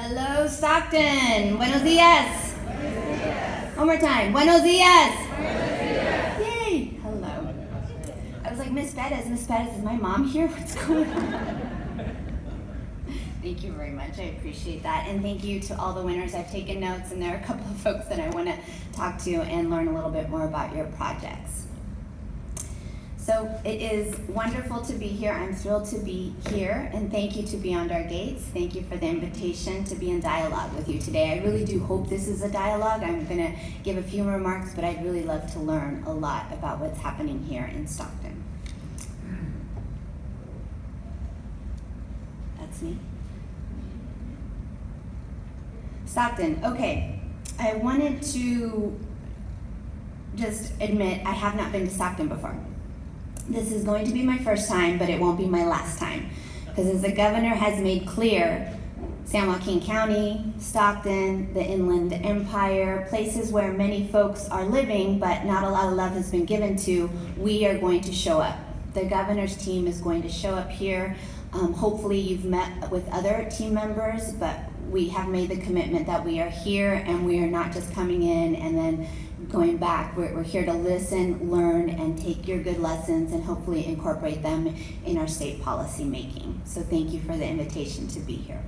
Hello, Stockton. Buenos dias. Buenos dias. One more time. Buenos dias. Buenos dias. Yay. Hello. I was like, Miss Bettis, is my mom here? What's going on? Thank you very much. I appreciate that. And thank you to all the winners. I've taken notes, and there are a couple of folks that I want to talk to and learn a little bit more about your projects. So it is wonderful to be here. I'm thrilled to be here, and thank you to Beyond Our Gates. Thank you for the invitation to be in dialogue with you today. I really do hope this is a dialogue. I'm going to give a few remarks, but I'd really love to learn a lot about what's happening here in Stockton. That's me. Stockton, okay. I wanted to just admit I have not been to Stockton before. This is going to be my first time, but it won't be my last time. Because as the governor has made clear, San Joaquin County, Stockton, the Inland Empire, places where many folks are living, but not a lot of love has been given to, we are going to show up. The governor's team is going to show up here. Hopefully you've met with other team members, but we have made the commitment that we are here and we are not just coming in and then going back. We're here to listen, learn, and take your good lessons and hopefully incorporate them in our state policy making. So thank you for the invitation to be here.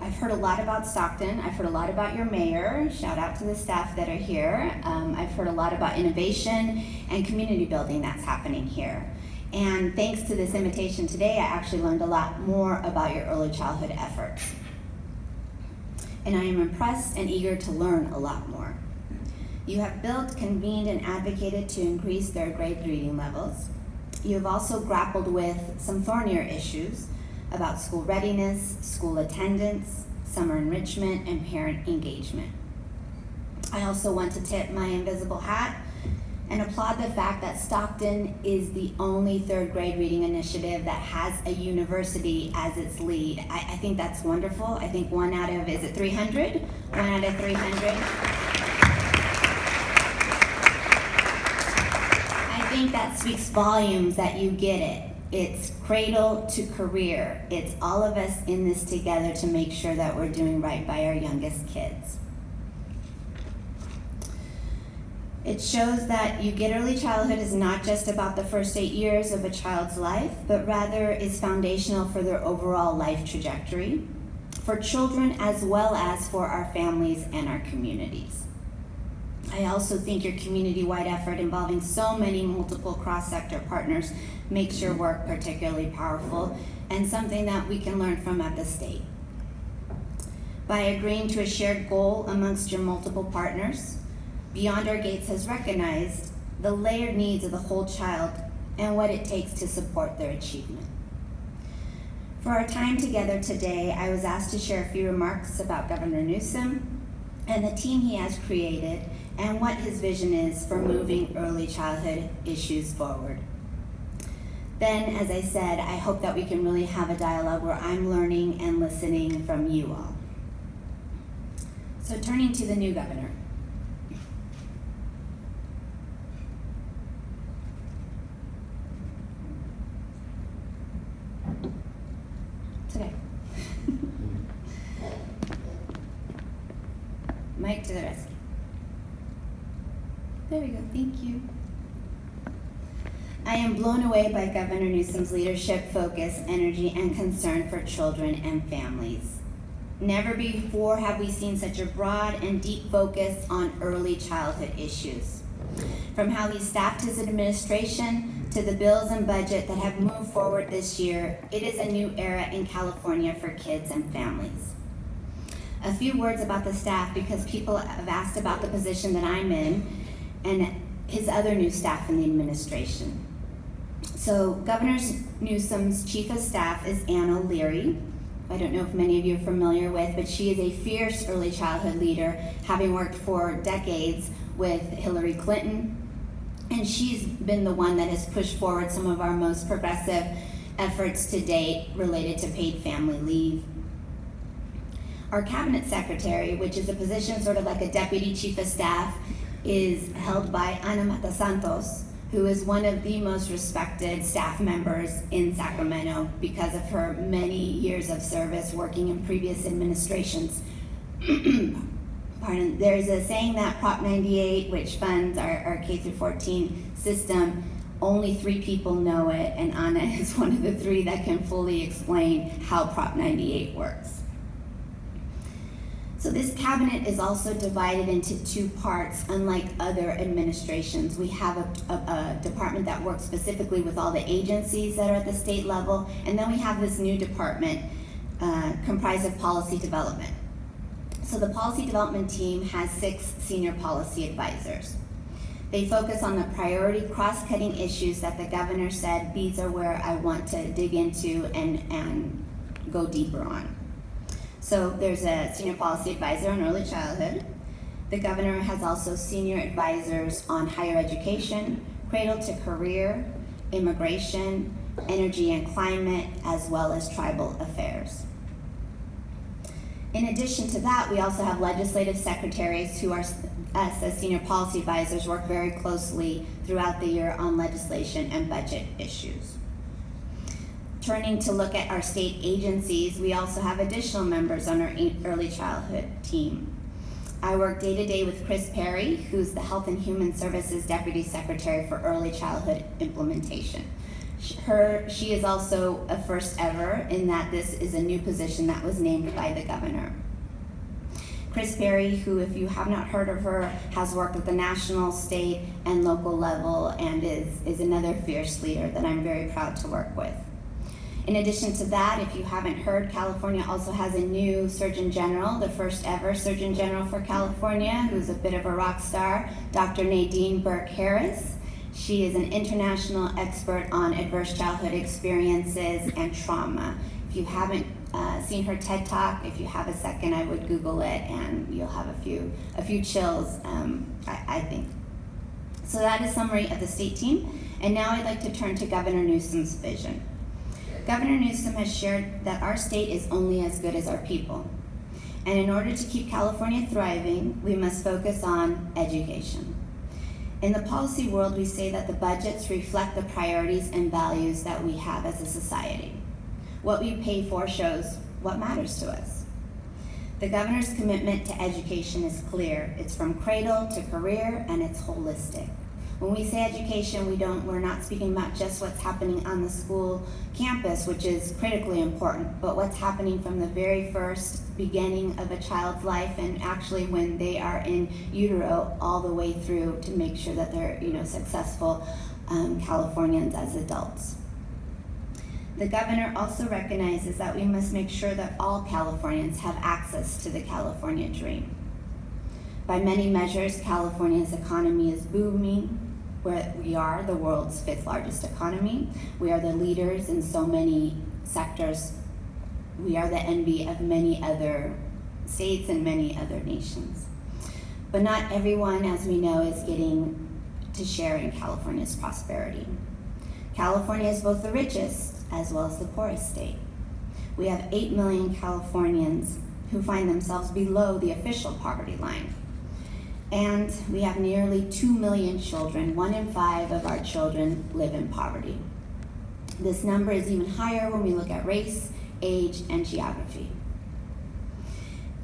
I've heard a lot about Stockton. I've heard a lot about your mayor. Shout out to the staff that are here. I've heard a lot about innovation and community building that's happening here. And thanks to this invitation today, I actually learned a lot more about your early childhood efforts. And I am impressed and eager to learn a lot more. You have built, convened, and advocated to increase third grade reading levels. You have also grappled with some thornier issues about school readiness, school attendance, summer enrichment, and parent engagement. I also want to tip my invisible hat and applaud the fact that Stockton is the only third grade reading initiative that has a university as its lead. I think that's wonderful. I think 1 out of, is it 300? 1 out of 300. I think that speaks volumes that you get it. It's cradle to career. It's all of us in this together to make sure that we're doing right by our youngest kids. It shows that you get early childhood is not just about the first 8 years of a child's life, but rather is foundational for their overall life trajectory, for children as well as for our families and our communities. I also think your community-wide effort involving so many multiple cross-sector partners makes your work particularly powerful and something that we can learn from at the state. By agreeing to a shared goal amongst your multiple partners, Beyond Our Gates has recognized the layered needs of the whole child and what it takes to support their achievement. For our time together today, I was asked to share a few remarks about Governor Newsom and the team he has created and what his vision is for moving early childhood issues forward. Then, as I said, I hope that we can really have a dialogue where I'm learning and listening from you all. So turning to the new governor. Today. Mike to the rescue. There we go, thank you. I am blown away by Governor Newsom's leadership, focus, energy, and concern for children and families. Never before have we seen such a broad and deep focus on early childhood issues. From how he staffed his administration to the bills and budget that have moved forward this year, it is a new era in California for kids and families. A few words about the staff because people have asked about the position that I'm in and his other new staff in the administration. So Governor Newsom's chief of staff is Ann O'Leary. I don't know if many of you are familiar with, but she is a fierce early childhood leader, having worked for decades with Hillary Clinton. And she's been the one that has pushed forward some of our most progressive efforts to date related to paid family leave. Our cabinet secretary, which is a position sort of like a deputy chief of staff, is held by Ana Matasantos, who is one of the most respected staff members in Sacramento because of her many years of service working in previous administrations. Pardon. There's a saying that Prop 98, which funds our K through 14 system, only 3 people know it, and Anna is one of the 3 that can fully explain how Prop 98 works. So this cabinet is also divided into 2 parts, unlike other administrations. We have a department that works specifically with all the agencies that are at the state level, and then we have this new department comprised of policy development. So the policy development team has 6 senior policy advisors. They focus on the priority cross-cutting issues that the governor said, these are where I want to dig into and go deeper on. So there's a senior policy advisor on early childhood. The governor has also senior advisors on higher education, cradle to career, immigration, energy and climate, as well as tribal affairs. In addition to that, we also have legislative secretaries who are, us as senior policy advisors, work very closely throughout the year on legislation and budget issues. Turning to look at our state agencies, we also have additional members on our early childhood team. I work day to day with Chris Perry, who's the Health and Human Services Deputy Secretary for Early Childhood Implementation. She is also a first ever in that this is a new position that was named by the governor. Chris Perry, who, if you have not heard of her, has worked at the national, state, and local level and is another fierce leader that I'm very proud to work with. In addition to that, if you haven't heard, California also has a new Surgeon General, the first ever Surgeon General for California, who's a bit of a rock star, Dr. Nadine Burke-Harris. She is an international expert on adverse childhood experiences and trauma. If you haven't seen her TED Talk, if you have a second, I would Google it and you'll have a few chills, I think. So that is a summary of the state team. And now I'd like to turn to Governor Newsom's vision. Governor Newsom has shared that our state is only as good as our people. And in order to keep California thriving, we must focus on education. In the policy world, we say that the budgets reflect the priorities and values that we have as a society. What we pay for shows what matters to us. The governor's commitment to education is clear. It's from cradle to career, and it's holistic. When we say education, we're not speaking about just what's happening on the school campus, which is critically important, but what's happening from the very first beginning of a child's life and actually when they are in utero all the way through to make sure that they're successful Californians as adults. The governor also recognizes that we must make sure that all Californians have access to the California dream. By many measures, California's economy is booming. We are the world's 5th largest economy. We are the leaders in so many sectors. We are the envy of many other states and many other nations. But not everyone, as we know, is getting to share in California's prosperity. California is both the richest as well as the poorest state. We have 8 million Californians who find themselves below the official poverty line. And we have nearly 2 million children. 1 in 5 of our children live in poverty. This number is even higher when we look at race, age, and geography.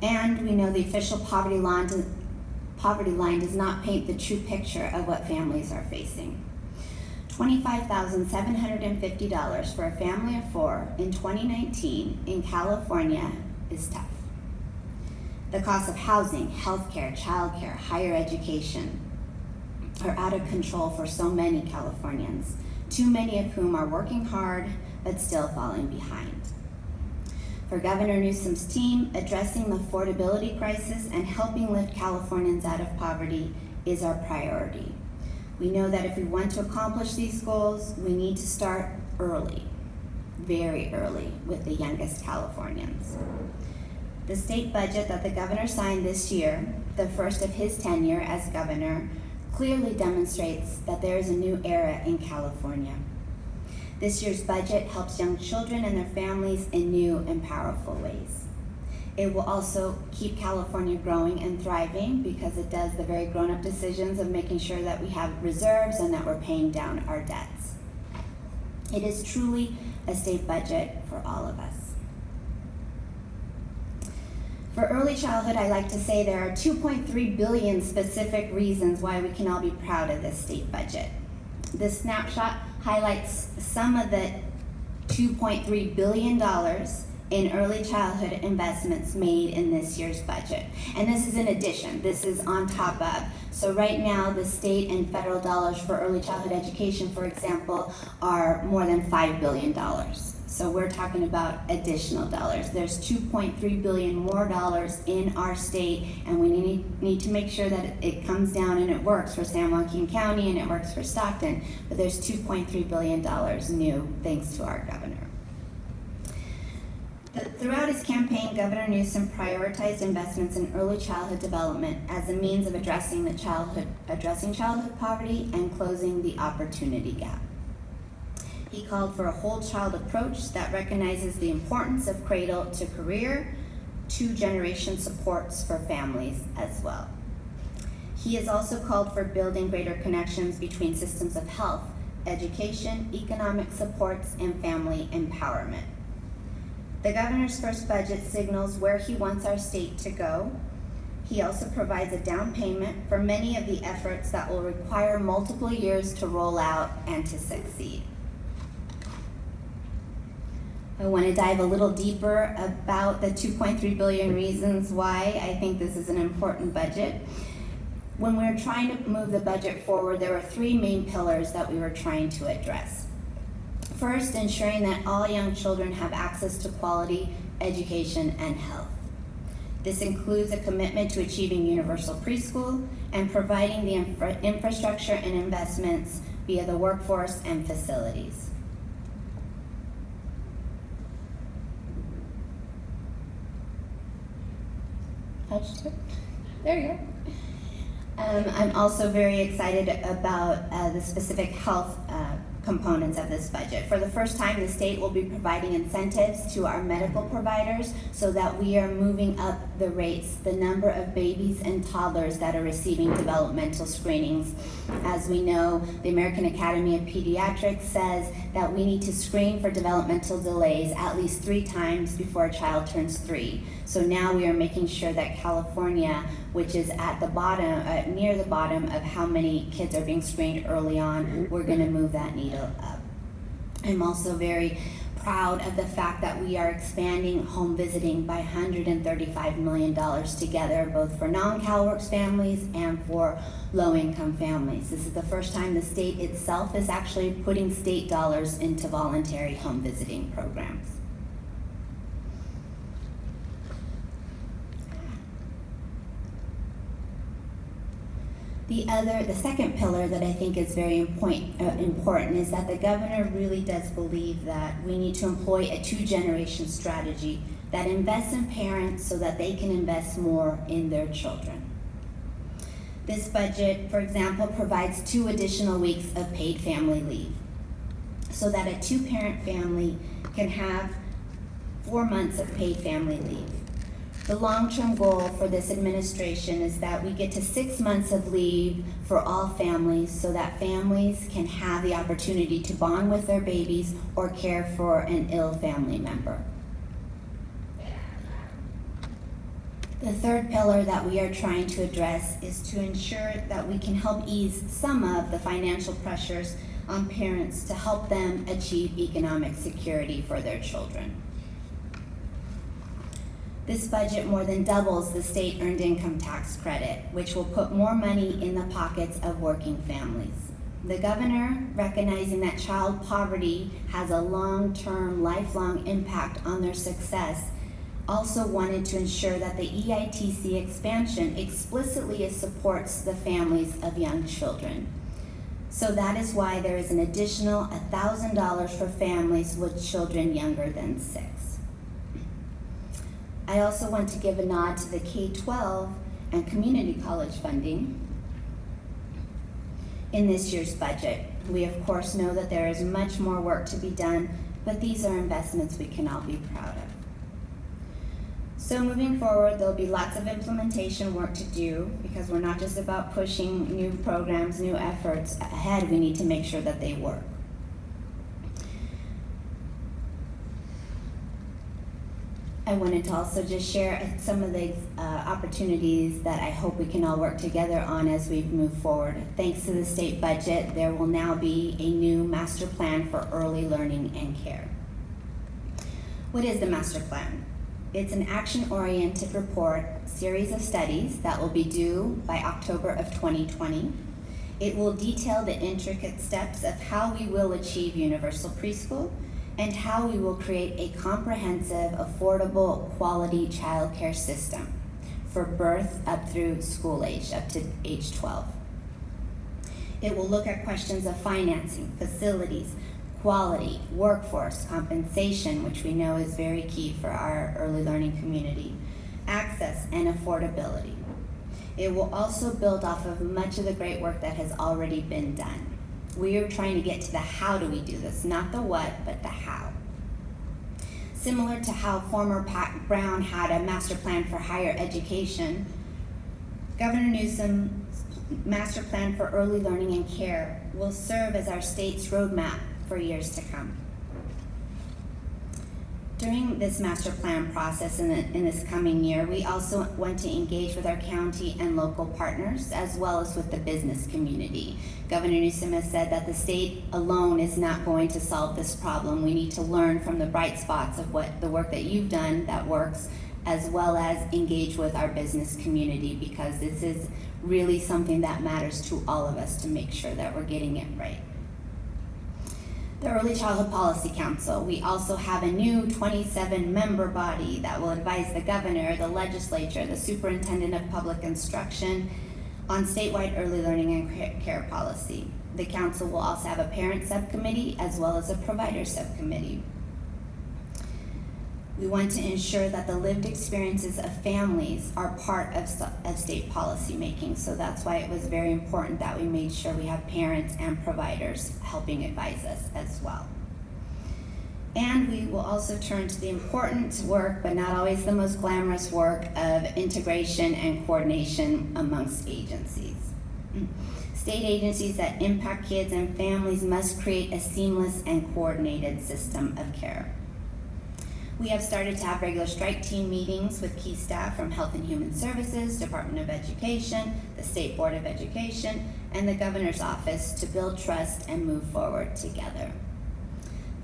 And we know the official poverty line does not paint the true picture of what families are facing. $25,750 for a family of 4 in 2019 in California is tough. The cost of housing, healthcare, childcare, higher education are out of control for so many Californians, too many of whom are working hard but still falling behind. For Governor Newsom's team, addressing the affordability crisis and helping lift Californians out of poverty is our priority. We know that if we want to accomplish these goals, we need to start early, very early, with the youngest Californians. The state budget that the governor signed this year, the first of his tenure as governor, clearly demonstrates that there is a new era in California. This year's budget helps young children and their families in new and powerful ways. It will also keep California growing and thriving because it does the very grown-up decisions of making sure that we have reserves and that we're paying down our debts. It is truly a state budget for all of us. For early childhood, I like to say there are 2.3 billion specific reasons why we can all be proud of this state budget. This snapshot highlights some of the $2.3 billion in early childhood investments made in this year's budget. And this is in addition, this is on top of. So right now, the state and federal dollars for early childhood education, for example, are more than $5 billion. So we're talking about additional dollars. There's 2.3 billion more dollars in our state, and we need to make sure that it comes down and it works for San Joaquin County and it works for Stockton. But there's $2.3 billion new thanks to our governor. Throughout his campaign, Governor Nuisance prioritized investments in early childhood development as a means of addressing childhood poverty and closing the opportunity gap. He called for a whole child approach that recognizes the importance of cradle to career, 2-generation supports for families as well. He has also called for building greater connections between systems of health, education, economic supports, and family empowerment. The governor's first budget signals where he wants our state to go. He also provides a down payment for many of the efforts that will require multiple years to roll out and to succeed. I want to dive a little deeper about the 2.3 billion reasons why I think this is an important budget. When we were trying to move the budget forward, there were 3 main pillars that we were trying to address. First, ensuring that all young children have access to quality education and health. This includes a commitment to achieving Universal Preschool and providing the infrastructure and investments via the workforce and facilities. There you go. I'm also very excited about the specific health components of this budget. For the first time, the state will be providing incentives to our medical providers so that we are moving up the rates, the number of babies and toddlers that are receiving developmental screenings. As we know, the American Academy of Pediatrics says that we need to screen for developmental delays at least 3 times before a child turns 3. So now we are making sure that California, which is at the bottom, near the bottom of how many kids are being screened early on, we're going to move that needle up. I'm also very proud of the fact that we are expanding home visiting by $135 million together, both for non-CalWORKs families and for low-income families. This is the first time the state itself is actually putting state dollars into voluntary home visiting programs. The second pillar that I think is very important is that the governor really does believe that we need to employ a 2-generation strategy that invests in parents so that they can invest more in their children. This budget, for example, provides 2 additional weeks of paid family leave so that a 2-parent family can have 4 months of paid family leave. The long-term goal for this administration is that we get to 6 months of leave for all families so that families can have the opportunity to bond with their babies or care for an ill family member. The third pillar that we are trying to address is to ensure that we can help ease some of the financial pressures on parents to help them achieve economic security for their children. This budget more than doubles the state earned income tax credit, which will put more money in the pockets of working families. The governor, recognizing that child poverty has a long-term, lifelong impact on their success, also wanted to ensure that the EITC expansion explicitly supports the families of young children. So that is why there is an additional $1,000 for families with children younger than 6. I also want to give a nod to the K-12 and community college funding in this year's budget. We of course know that there is much more work to be done, but these are investments we can all be proud of. So moving forward, there'll be lots of implementation work to do because we're not just about pushing new programs, new efforts ahead. We need to make sure that they work. I wanted to also just share some of the opportunities that I hope we can all work together on as we move forward. Thanks to the state budget, there will now be a new master plan for early learning and care. What is the master plan? It's an action-oriented report, series of studies that will be due by October of 2020. It will detail the intricate steps of how we will achieve universal preschool and how we will create a comprehensive, affordable, quality childcare system for birth up through school age, up to age 12. It will look at questions of financing, facilities, quality, workforce, compensation, which we know is very key for our early learning community, access, and affordability. It will also build off of much of the great work that has already been done. We are trying to get to the how do we do this, not the what, but the how. Similar to how former Pat Brown had a master plan for higher education, Governor Newsom's master plan for early learning and care will serve as our state's roadmap for years to come. During this master plan process in this coming year, we also want to engage with our county and local partners as well as with the business community. Governor Newsom has said that the state alone is not going to solve this problem. We need to learn from the bright spots of what the work that you've done that works, as well as engage with our business community, because this is really something that matters to all of us to make sure that we're getting it right. The Early Childhood Policy Council. We also have a new 27-member body that will advise the governor, the legislature, the superintendent of public instruction on statewide early learning and care policy. The council will also have a parent subcommittee as well as a provider subcommittee. We want to ensure that the lived experiences of families are part of state policy making, so that's why it was very important that we made sure we have parents and providers helping advise us as well. And we will also turn to the important work, but not always the most glamorous work, of integration and coordination amongst agencies. State agencies that impact kids and families must create a seamless and coordinated system of care. We have started to have regular strike team meetings with key staff from Health and Human Services, Department of Education, the State Board of Education, and the Governor's Office to build trust and move forward together.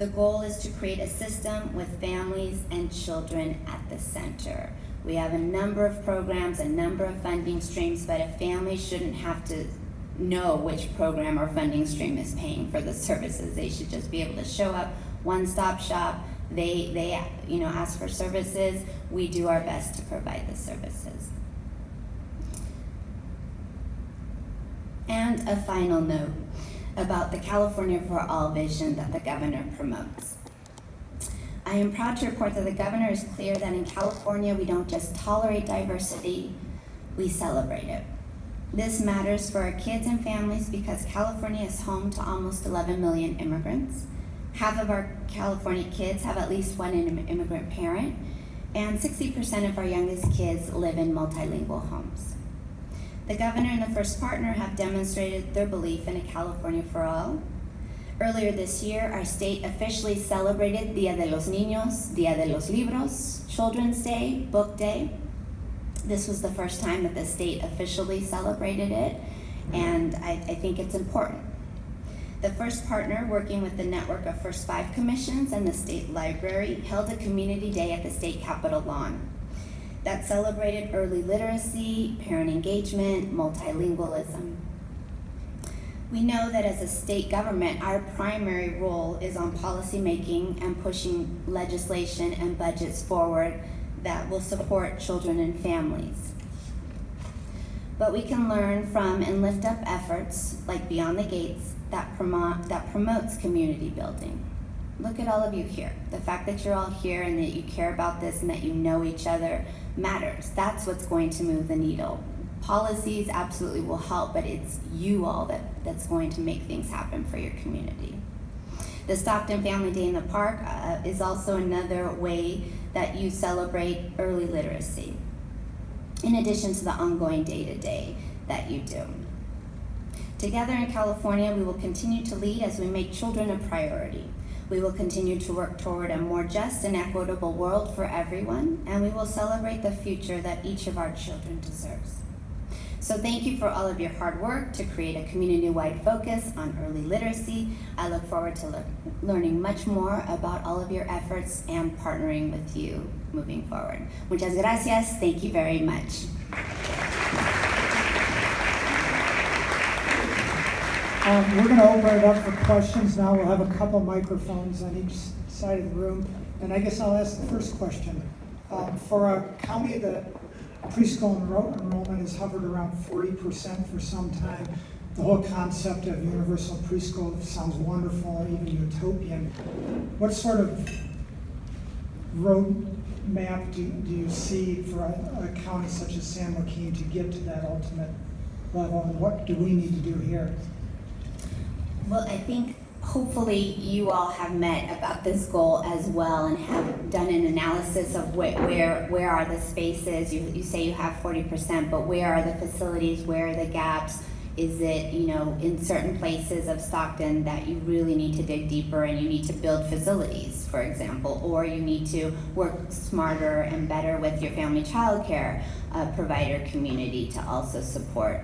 The goal is to create a system with families and children at the center. We have a number of programs, a number of funding streams, but a family shouldn't have to know which program or funding stream is paying for the services. They should just be able to show up, one-stop shop. They ask for services. We do our best to provide the services. And a final note about the California for All vision that the governor promotes. I am proud to report that the governor is clear that in California we don't just tolerate diversity, we celebrate it. This matters for our kids and families because California is home to almost 11 million immigrants. Half of our California kids have at least one immigrant parent, and 60% of our youngest kids live in multilingual homes. The governor and the first partner have demonstrated their belief in a California for all. Earlier this year, our state officially celebrated Dia de los Niños, Dia de los Libros, Children's Day, Book Day. This was the first time that the state officially celebrated it, and I think it's important. The first partner, working with the network of First Five Commissions and the State Library, held a community day at the State Capitol lawn that celebrated early literacy, parent engagement, multilingualism. We know that as a state government, our primary role is on policy making and pushing legislation and budgets forward that will support children and families. But we can learn from and lift up efforts like Beyond the Gates that promotes community building. Look at all of you here. The fact that you're all here and that you care about this and that you know each other matters. That's what's going to move the needle. Policies absolutely will help, but it's you all that's going to make things happen for your community. The Stockton Family Day in the Park is also another way that you celebrate early literacy, in addition to the ongoing day-to-day that you do. Together in California, we will continue to lead as we make children a priority. We will continue to work toward a more just and equitable world for everyone, and we will celebrate the future that each of our children deserves. So thank you for all of your hard work to create a community-wide focus on early literacy. I look forward to learning much more about all of your efforts and partnering with you moving forward. Muchas gracias. Thank you very much. We're going to open it up for questions now. We'll have a couple microphones on each side of the room. And I guess I'll ask the first question. For a county that preschool enrollment has hovered around 40% for some time, the whole concept of universal preschool sounds wonderful, even utopian. What sort of roadmap do you see for a county such as San Joaquin to get to that ultimate level? And what do we need to do here? Well, I think hopefully you all have met about this goal as well and have done an analysis of where are the spaces. You say you have 40%, but where are the facilities? Where are the gaps? Is it, in certain places of Stockton that you really need to dig deeper and you need to build facilities, for example, or you need to work smarter and better with your family child care provider community to also support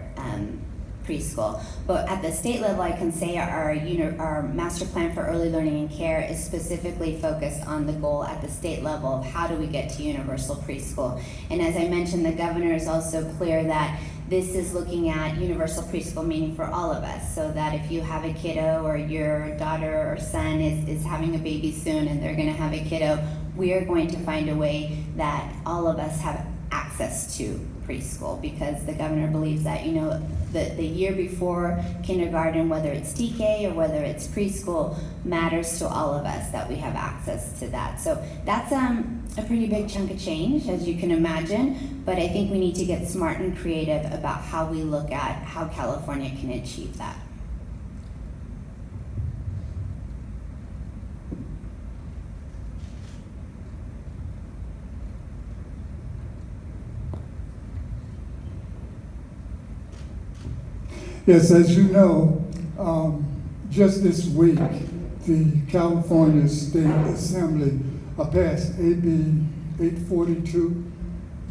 preschool. But at the state level, I can say our master plan for early learning and care is specifically focused on the goal at the state level of how do we get to universal preschool. And as I mentioned, the governor is also clear that this is looking at universal preschool, meaning for all of us, so that if you have a kiddo or your daughter or son is having a baby soon and they're going to have a kiddo, we are going to find a way that all of us have access to preschool, because the governor believes that the year before kindergarten, whether it's TK or whether it's preschool, matters to all of us, that we have access to that. So that's a pretty big chunk of change, as you can imagine, but I think we need to get smart and creative about how we look at how California can achieve that. Yes, as you know, just this week, the California State Assembly passed AB 842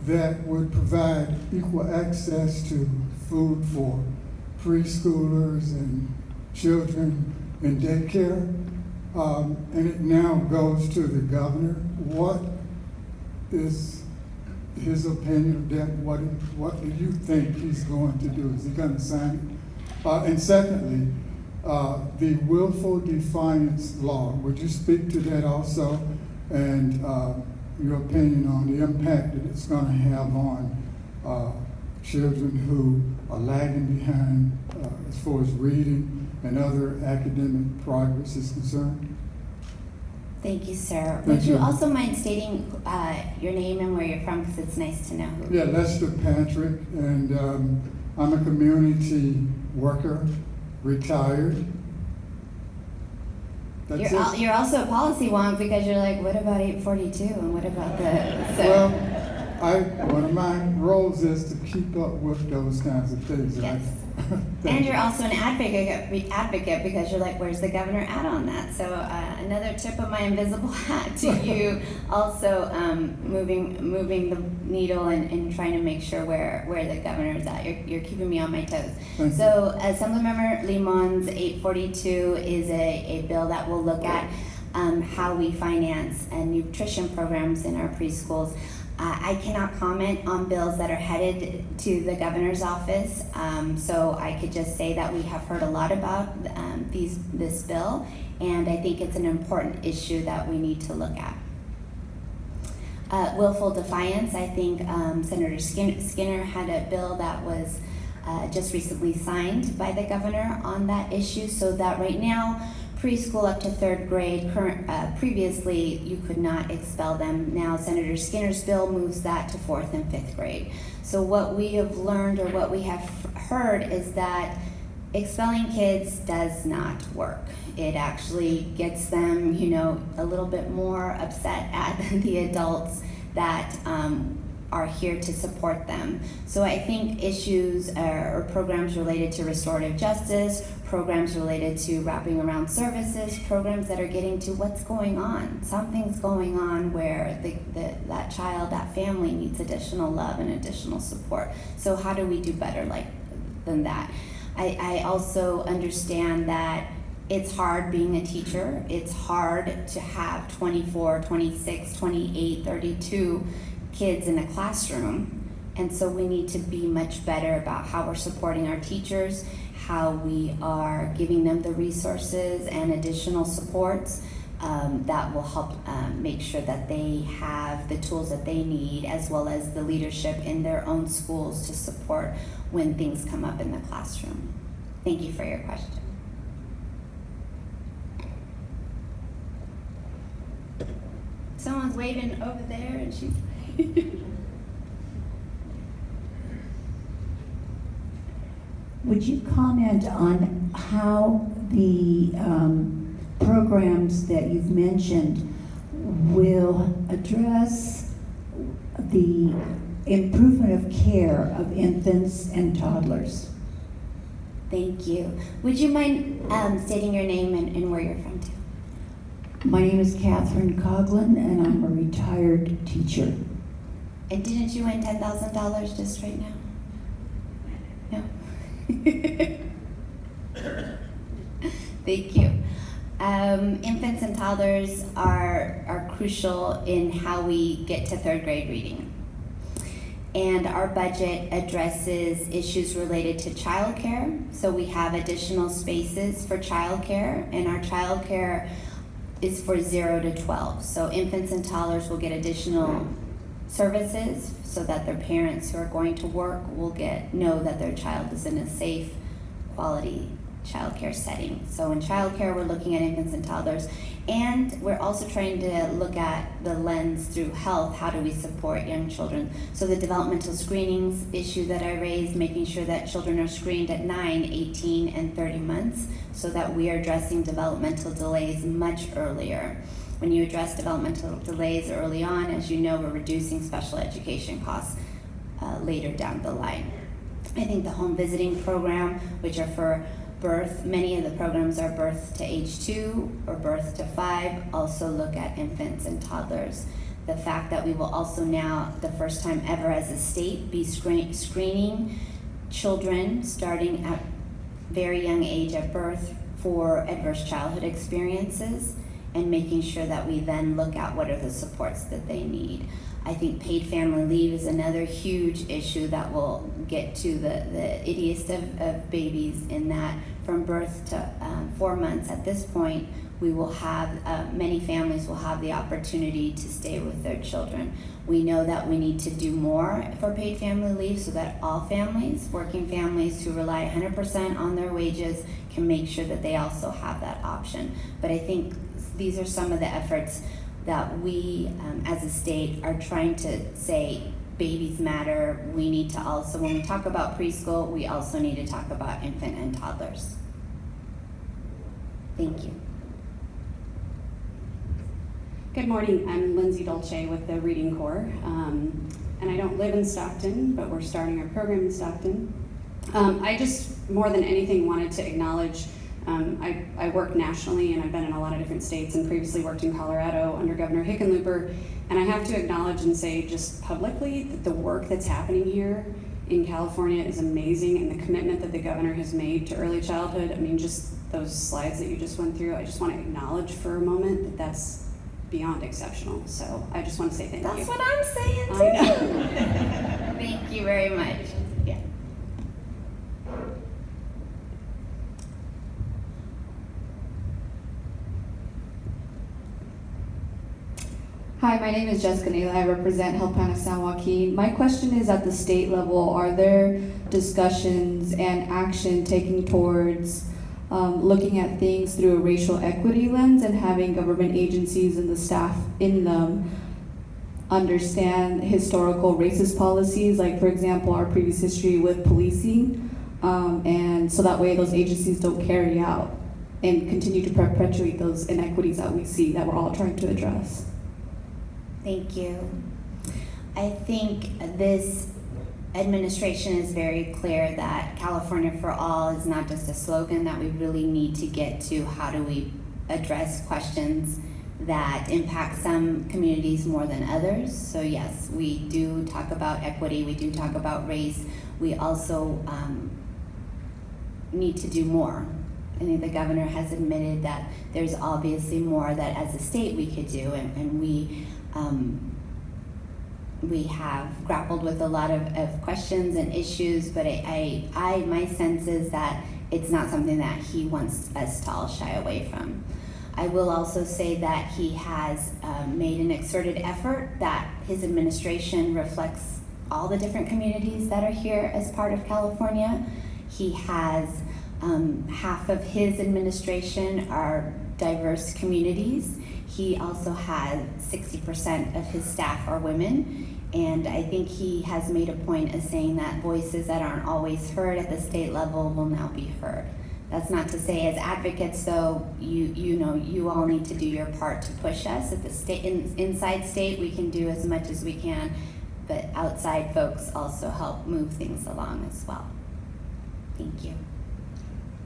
that would provide equal access to food for preschoolers and children in daycare, and it now goes to the governor. What is his opinion of that? What do you think he's going to do? Is he going to sign it? And secondly, the willful defiance law. Would you speak to that also, and your opinion on the impact that it's going to have on children who are lagging behind as far as reading and other academic progress is concerned? Thank you, sir. Thank Would you you. also mind stating your name and where you're from, because it's nice to know who. Yeah, Lester Patrick, and I'm a community worker, retired. That's it. You're also a policy wonk, because you're like, what about 842 and what about the... So. Well, one of my roles is to keep up with those kinds of things. Yes. Right? And you're also an advocate, because you're like, where's the governor at on that? So another tip of my invisible hat to you, also moving the needle and trying to make sure where the governor is at. You're keeping me on my toes. Thank So Assemblymember Limon's 842 is a bill that will look at how we finance and nutrition programs in our preschools. I cannot comment on bills that are headed to the governor's office, so I could just say that we have heard a lot about this bill, and I think it's an important issue that we need to look at. Willful defiance, I think Senator Skinner had a bill that was just recently signed by the governor on that issue, so that right now, preschool up to third grade, previously you could not expel them. Now Senator Skinner's bill moves that to fourth and fifth grade. So what we have learned, or what we have heard, is that expelling kids does not work. It actually gets them, a little bit more upset at the adults that are here to support them. So I think issues or programs related to restorative justice, programs related to wrapping around services, programs that are getting to what's going on. Something's going on where that child, that family needs additional love and additional support. So how do we do better than that? I also understand that it's hard being a teacher. It's hard to have 24, 26, 28, 32 kids in a classroom. And so we need to be much better about how we're supporting our teachers, how we are giving them the resources and additional supports that will help make sure that they have the tools that they need, as well as the leadership in their own schools to support when things come up in the classroom. Thank you for your question. Someone's waving over there and she's Would you comment on how the programs that you've mentioned will address the improvement of care of infants and toddlers? Thank you. Would you mind stating your name and where you're from too? My name is Catherine Coughlin, and I'm a retired teacher. And didn't you win $10,000 just right now? No? Thank you. Infants and toddlers are crucial in how we get to third grade reading. And our budget addresses issues related to childcare. So we have additional spaces for childcare, and our childcare is for 0 to 12. So infants and toddlers will get additional services so that their parents who are going to work will know that their child is in a safe, quality childcare setting. So in childcare, we're looking at infants and toddlers, and we're also trying to look at the lens through health. How do we support young children? So the developmental screenings issue that I raised, making sure that children are screened at 9, 18, and 30 months so that we are addressing developmental delays much earlier. When you address developmental delays early on, as you know, we're reducing special education costs later down the line. I think the home visiting program, which are for birth, many of the programs are birth to age 2 or birth to 5, also look at infants and toddlers. The fact that we will also now, the first time ever as a state, be screening children starting at very young age at birth for adverse childhood experiences, and making sure that we then look at what are the supports that they need. I think paid family leave is another huge issue that will get to the ittiest of babies, in that from birth to 4 months at this point, we will have, many families will have the opportunity to stay with their children. We know that we need to do more for paid family leave so that all families, working families who rely 100% on their wages, can make sure that they also have that option. But I think these are some of the efforts that we as a state are trying to say babies matter. We need to also, when we talk about preschool, we also need to talk about infant and toddlers. Thank you. Good morning, I'm Lindsay Dolce with the Reading Corps, and I don't live in Stockton, but we're starting our program in Stockton. I just, more than anything, wanted to acknowledge, I work nationally, and I've been in a lot of different states, and previously worked in Colorado under Governor Hickenlooper, and I have to acknowledge and say just publicly that the work that's happening here in California is amazing, and the commitment that the governor has made to early childhood. I mean, just those slides that you just went through, I just want to acknowledge for a moment that that's beyond exceptional. So I just want to say thank you. That's what I'm saying too. I know. Thank you very much. Yeah. Hi, my name is Jessica Naila. I represent Help Hannah San Joaquin. My question is, at the state level, are there discussions and action taken towards looking at things through a racial equity lens, and having government agencies and the staff in them understand historical racist policies, like, for example, our previous history with policing, and so that way those agencies don't carry out and continue to perpetuate those inequities that we see that we're all trying to address. Thank you. I think this administration is very clear that California for All is not just a slogan, that we really need to get to how do we address questions that impact some communities more than others. So yes, we do talk about equity, we do talk about race, we also need to do more. I think the governor has admitted that there's obviously more that as a state we could do, and we have grappled with a lot of questions and issues, but my sense is that it's not something that he wants us to all shy away from. I will also say that he has made an exerted effort that his administration reflects all the different communities that are here as part of California. He has half of his administration are diverse communities. He also has 60% of his staff are women. And I think he has made a point of saying that voices that aren't always heard at the state level will now be heard. That's not to say as advocates, though, you all need to do your part to push us. At the state, inside state, we can do as much as we can, but outside folks also help move things along as well. Thank you.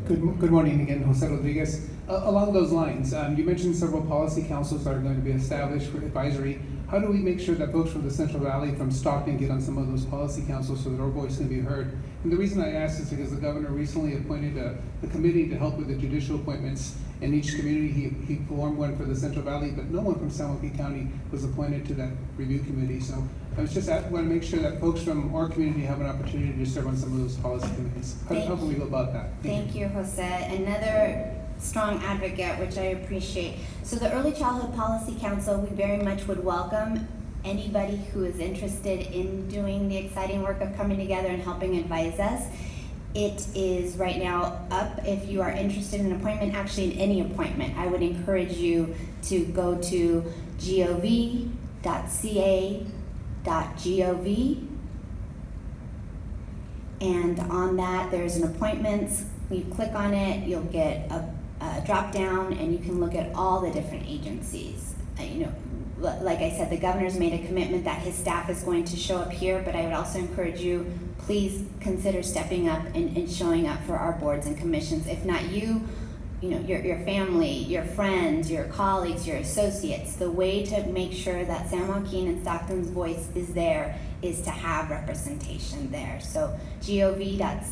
Good morning again, Jose Rodriguez. Along those lines, you mentioned several policy councils that are going to be established for advisory. How do we make sure that folks from the Central Valley, from Stockton, get on some of those policy councils so that our voice can be heard? And the reason I ask is because the governor recently appointed a committee to help with the judicial appointments in each community. He formed one for the Central Valley, but no one from San Joaquin County was appointed to that review committee. So I was just want to make sure that folks from our community have an opportunity to serve on some of those policy committees. How can we go about that? Thank you, Jose. Another strong advocate, which I appreciate. So the Early Childhood Policy Council, we very much would welcome anybody who is interested in doing the exciting work of coming together and helping advise us. It is right now up. If you are interested in an appointment, actually in any appointment, I would encourage you to go to gov.ca.gov, and on that there's an appointments. You click on it, you'll get a drop down, and you can look at all the different agencies. Like I said, the governor's made a commitment that his staff is going to show up here, but I would also encourage you, please consider stepping up and showing up for our boards and commissions. If not you, your family, your friends, your colleagues, your associates. The way to make sure that San Joaquin and Stockton's voice is there is to have representation there. So gov.ca.gov,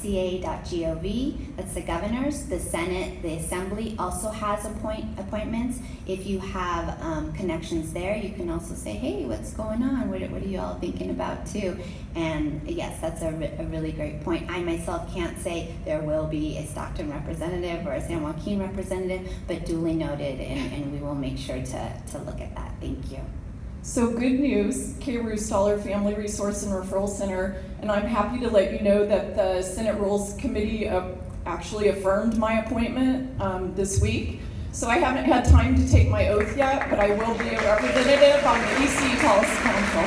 that's the governors. The Senate, the Assembly also has appointments. If you have connections there, you can also say, hey, what's going on? What are you all thinking about too? And yes, that's a really great point. I myself can't say there will be a Stockton representative or a San Joaquin representative, but duly noted, and we will make sure to look at that. Thank you. So good news, K. Roostaller Family Resource and Referral Center, and I'm happy to let you know that the Senate Rules Committee actually affirmed my appointment this week. So I haven't had time to take my oath yet, but I will be a representative on the EC Policy Council.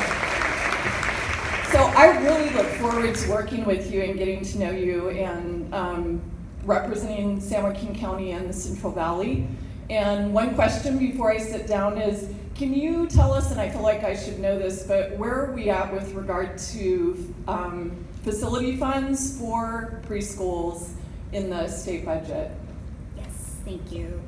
So I really look forward to working with you and getting to know you and representing San Joaquin County and the Central Valley. And one question before I sit down is, can you tell us, and I feel like I should know this, but where are we at with regard to facility funds for preschools in the state budget? Yes, thank you.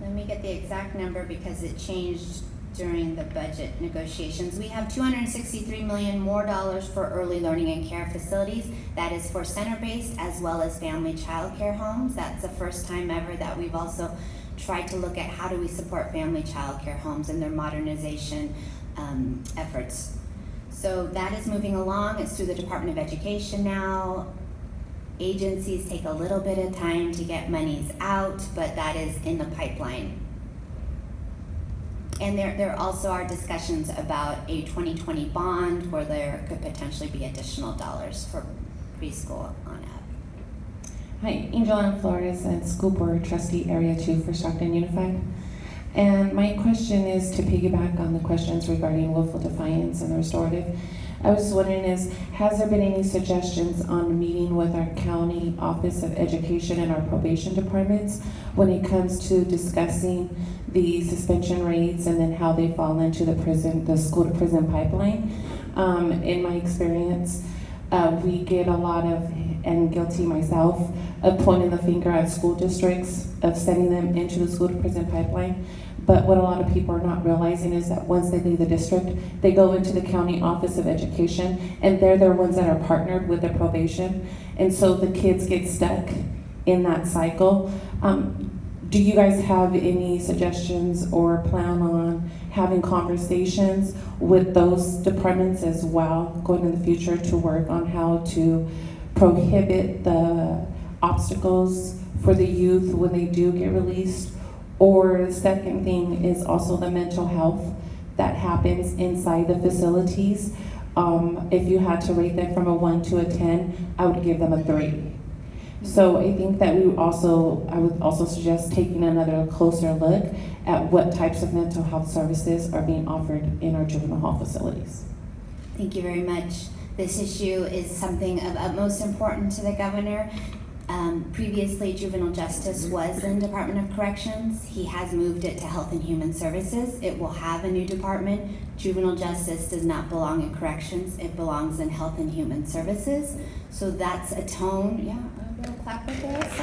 Let me get the exact number because it changed during the budget negotiations. We have $263 million more for early learning and care facilities. That is for center-based as well as family child care homes. That's the first time ever that we've also tried to look at how do we support family child care homes and their modernization efforts. So that is moving along. It's through the Department of Education now. Agencies take a little bit of time to get monies out, but that is in the pipeline. And there also are discussions about a 2020 bond where there could potentially be additional dollars for preschool on up. Hi, Angel Ann Flores, and School Board Trustee Area 2 for Stockton Unified. And my question is to piggyback on the questions regarding willful defiance and the restorative. I was just wondering has there been any suggestions on meeting with our county Office of Education and our probation departments when it comes to discussing the suspension rates and then how they fall into the school to prison pipeline? In my experience, we get a lot of, and guilty myself, of pointing the finger at school districts, of sending them into the school to prison pipeline. But what a lot of people are not realizing is that once they leave the district, they go into the county Office of Education, and they're the ones that are partnered with the probation. And so the kids get stuck in that cycle. Do you guys have any suggestions or plan on having conversations with those departments as well going in the future to work on how to prohibit the obstacles for the youth when they do get released? Or the second thing is also the mental health that happens inside the facilities. If you had to rate them from a 1 to a 10, I would give them a 3. So I think that I would also suggest taking another closer look at what types of mental health services are being offered in our juvenile hall facilities. Thank you very much. This issue is something of utmost importance to the governor. Previously, juvenile justice was in Department of Corrections. He has moved it to Health and Human Services. It will have a new department. Juvenile justice does not belong in corrections. It belongs in Health and Human Services. So that's a tone. Yeah, a little clap for us.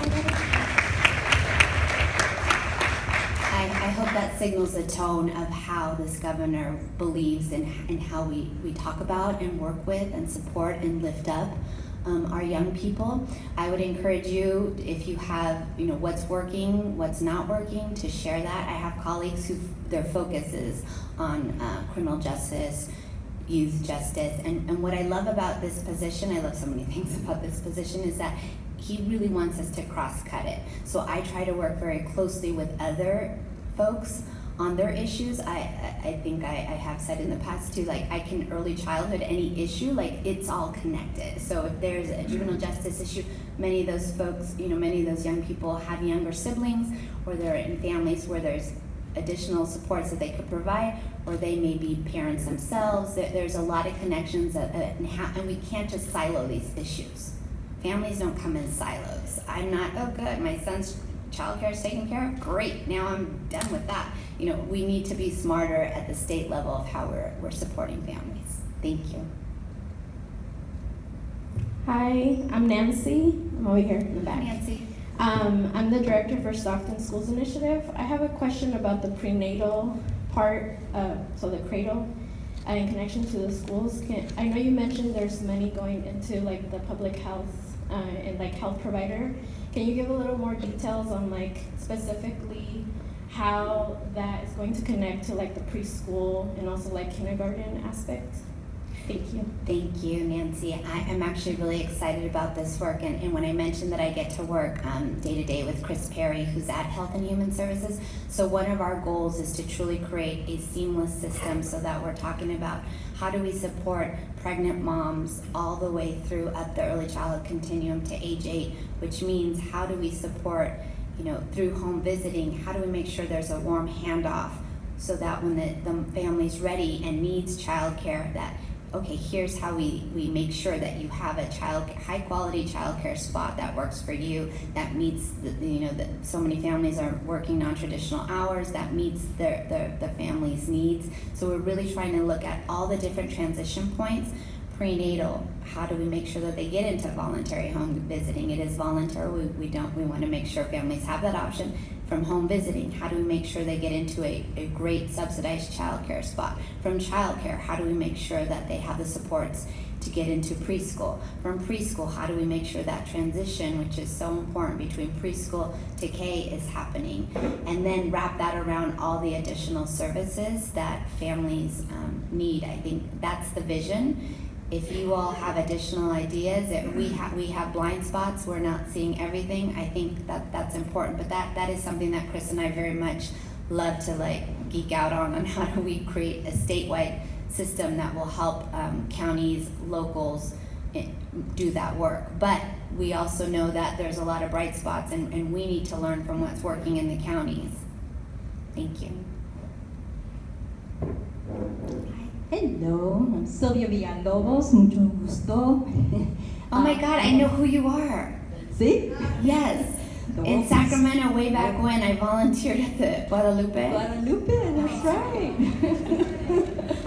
I hope that signals a tone of how this governor believes in how we talk about and work with and support and lift up our young people. I would encourage you, if you have, what's working, what's not working, to share that. I have colleagues who their focus is on criminal justice, youth justice, and what I love about this position, I love so many things about this position, is that he really wants us to cross-cut it. So I try to work very closely with other folks on their issues. I think I have said in the past too, like, I can early childhood, any issue, like, it's all connected. So if there's a juvenile justice issue, many of those folks, many of those young people have younger siblings, or they're in families where there's additional supports that they could provide, or they may be parents themselves. There's a lot of connections, and we can't just silo these issues. Families don't come in silos. I'm not, oh good, my son's childcare is taken care of, great, now I'm done with that. We need to be smarter at the state level of how we're supporting families. Thank you. Hi, I'm Nancy. I'm over here in the back. Nancy. I'm the director for Stockton Schools Initiative. I have a question about the prenatal part, so the cradle, in connection to the schools. I know you mentioned there's money going into like the public health and like health provider. Can you give a little more details on like specifically how that is going to connect to like the preschool and also like kindergarten aspect? Thank you. Thank you, Nancy. I am actually really excited about this work, and when I mentioned that I get to work day to day with Chris Perry, who's at Health and Human Services, so one of our goals is to truly create a seamless system, so that we're talking about how do we support pregnant moms all the way through up the early childhood continuum to age 8, which means how do we support, through home visiting, how do we make sure there's a warm handoff so that when the family's ready and needs childcare, that okay, here's how we make sure that you have a high quality childcare spot that works for you, that meets so many families are working non-traditional hours, that meets the family's needs. So we're really trying to look at all the different transition points. Prenatal, how do we make sure that they get into voluntary home visiting? It is voluntary. We want to make sure families have that option. From home visiting, how do we make sure they get into a great subsidized childcare spot? From childcare, how do we make sure that they have the supports to get into preschool? From preschool, how do we make sure that transition, which is so important between preschool to K, is happening? And then wrap that around all the additional services that families need. I think that's the vision. If you all have additional ideas, we have blind spots, we're not seeing everything, I think that's important. But that is something that Chris and I very much love to geek out on how do we create a statewide system that will help counties, locals do that work. But we also know that there's a lot of bright spots, and we need to learn from what's working in the counties. Thank you. Hello, I'm Sylvia Villalobos, mucho gusto. Oh my God, I know who you are. See? Yes. In Sacramento, way back when I volunteered at the Guadalupe. Guadalupe, that's right.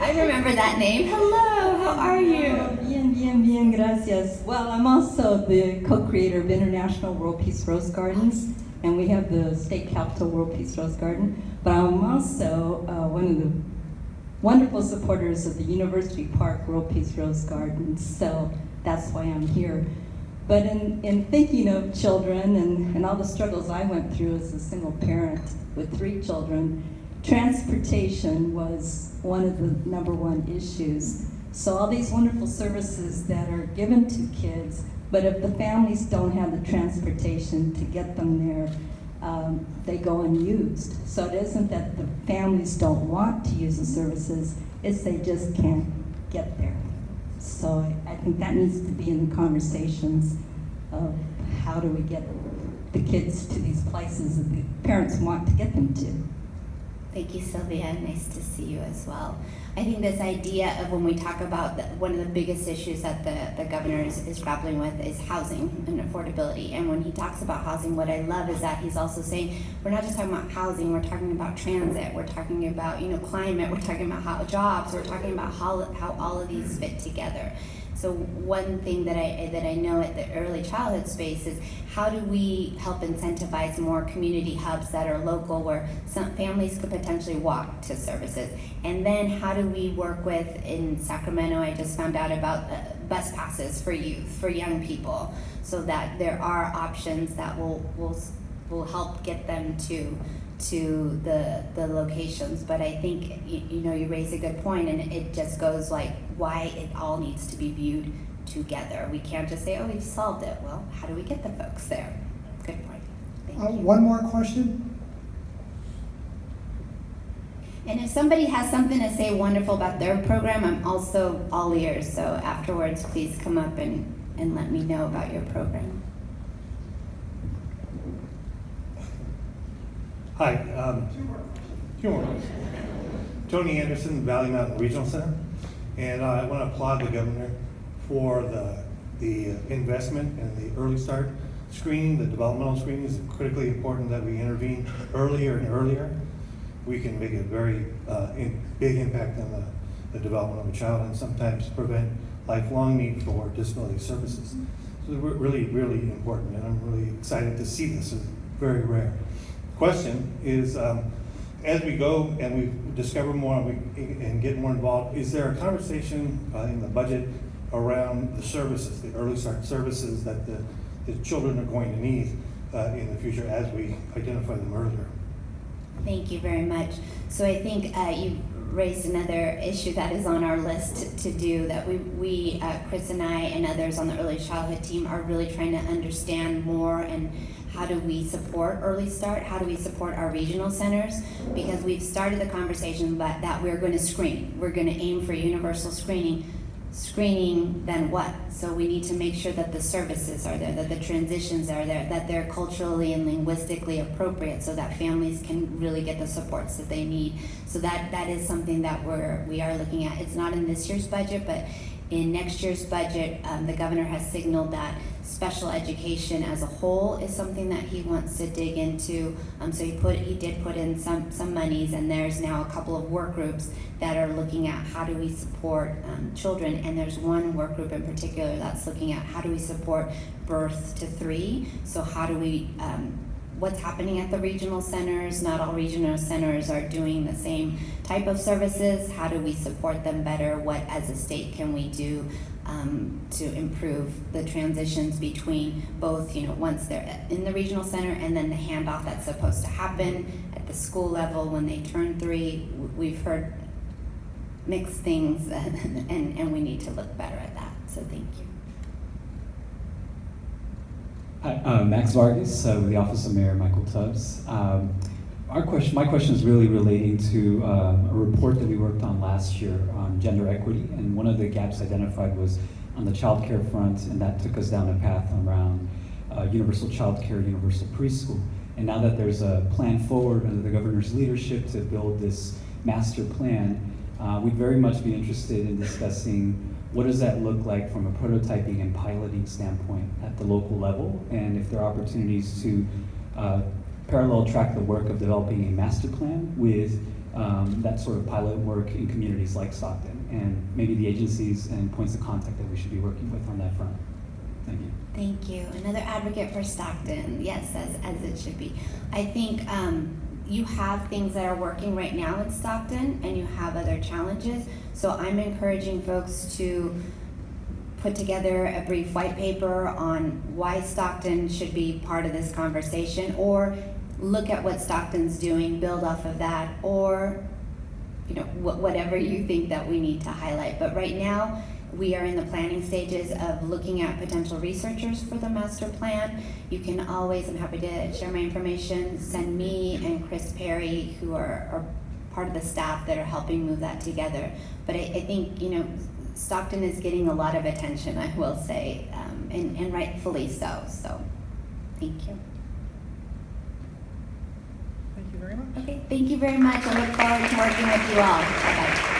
I remember that name. Hello, how are you? Bien, gracias. Well, I'm also the co-creator of International World Peace Rose Gardens, and we have the state capital World Peace Rose Garden. But I'm also one of the wonderful supporters of the University Park World Peace Rose Gardens, so that's why I'm here. But in thinking of children and all the struggles I went through as a single parent with 3 children, transportation was one of the #1 issues. So all these wonderful services that are given to kids, but if the families don't have the transportation to get them there, they go unused. So it isn't that the families don't want to use the services, it's they just can't get there. So I think that needs to be in the conversations of how do we get the kids to these places that the parents want to get them to. Thank you, Sylvia. Nice to see you as well. I think this idea of when we talk about one of the biggest issues that the governor is grappling with is housing and affordability. And when he talks about housing, what I love is that he's also saying, we're not just talking about housing, we're talking about transit, we're talking about climate, we're talking about jobs, we're talking about how all of these fit together. So one thing that I know at the early childhood space is how do we help incentivize more community hubs that are local where some families could potentially walk to services? And then how do we work with, in Sacramento, I just found out about bus passes for youth, for young people, so that there are options that will help get them to the locations. But I think you raise a good point, and it just goes like why it all needs to be viewed together. We can't just say, oh, we've solved it. Well, how do we get the folks there? Good point. Thank you. One more question. And if somebody has something to say wonderful about their program, I'm also all ears. So afterwards, please come up and let me know about your program. Hi, Tony Anderson, Valley Mountain Regional Center, and I want to applaud the governor for the investment in the early start screening. The developmental screening is critically important that we intervene earlier and earlier. We can make a very big impact on the development of a child and sometimes prevent lifelong need for disability services. So they're really, really important, and I'm really excited to see this. It's very rare. Question is, as we go and we discover more and get more involved, is there a conversation in the budget around the services, the early start services that the children are going to need in the future as we identify them earlier? Thank you very much. So I think you raised another issue that is on our list to do, that we Chris and I and others on the early childhood team are really trying to understand more, and how do we support early start? How do we support our regional centers? Because we've started the conversation that we're going to screen. We're going to aim for universal screening. Screening, then what? So we need to make sure that the services are there, that the transitions are there, that they're culturally and linguistically appropriate, so that families can really get the supports that they need. So that is something that we are looking at. It's not in this year's budget, but in next year's budget, the governor has signaled that special education as a whole is something that he wants to dig into. So he did put in some monies, and there's now a couple of work groups that are looking at how do we support children. And there's one work group in particular that's looking at how do we support birth to 3. So how do we what's happening at the regional centers? Not all regional centers are doing the same type of services. How do we support them better? What as a state can we do to improve the transitions between both, once they're in the regional center and then the handoff that's supposed to happen at the school level when they turn 3. We've heard mixed things and we need to look better at that. So thank you. Hi, Max Vargas with the Office of Mayor Michael Tubbs. My question is really relating to a report that we worked on last year on gender equity, and one of the gaps identified was on the child care front, and that took us down a path around universal child care, universal preschool. And now that there's a plan forward under the governor's leadership to build this master plan, We'd very much be interested in discussing what does that look like from a prototyping and piloting standpoint at the local level, and if there are opportunities to parallel track the work of developing a master plan with that sort of pilot work in communities like Stockton, and maybe the agencies and points of contact that we should be working with on that front. Thank you. Thank you. Another advocate for Stockton. Yes, as it should be. I think you have things that are working right now in Stockton, and you have other challenges. So I'm encouraging folks to put together a brief white paper on why Stockton should be part of this conversation, or look at what Stockton's doing, build off of that, or whatever you think that we need to highlight. But right now, we are in the planning stages of looking at potential researchers for the master plan. You can always, I'm happy to share my information, send me and Chris Perry, who are part of the staff that are helping move that together. But I think, Stockton is getting a lot of attention, I will say, and rightfully so. So, thank you. Thank you very much. Okay, thank you very much. I look forward to working with you all. Bye-bye.